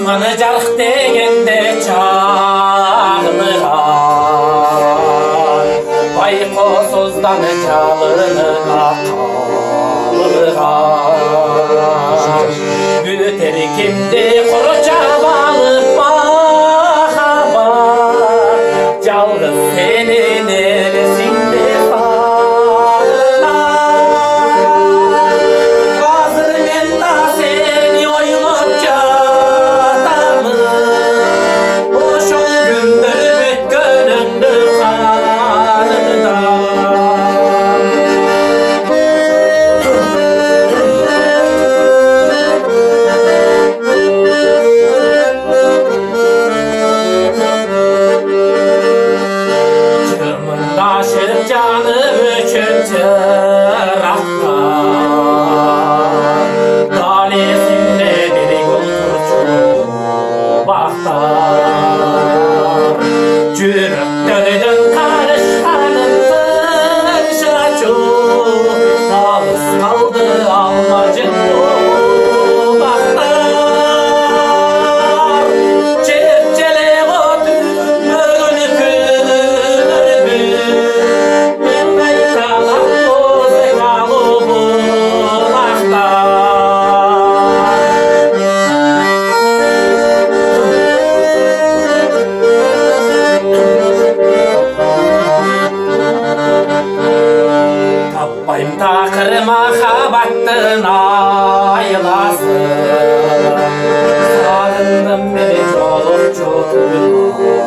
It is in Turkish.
Osmanı carık degende çağlıran Baykosuzdan çalınına kalıran Büter kimdi kuru çabalıp baka bak Calgız senin neresinde sağlar Hazır men da seni oyulup catamı Boşun gündür büt gönündür kanıdan Taşır canım üçün çıraktan Talesinde bir gültür çubaktan Çürük dönüdün karışkanın fırşaçu Talız kaldı almacın dubaktan Çerçele otur mölünü Tapayım takır mahabattın aylasın Sarındım beni çoluk çocuğuma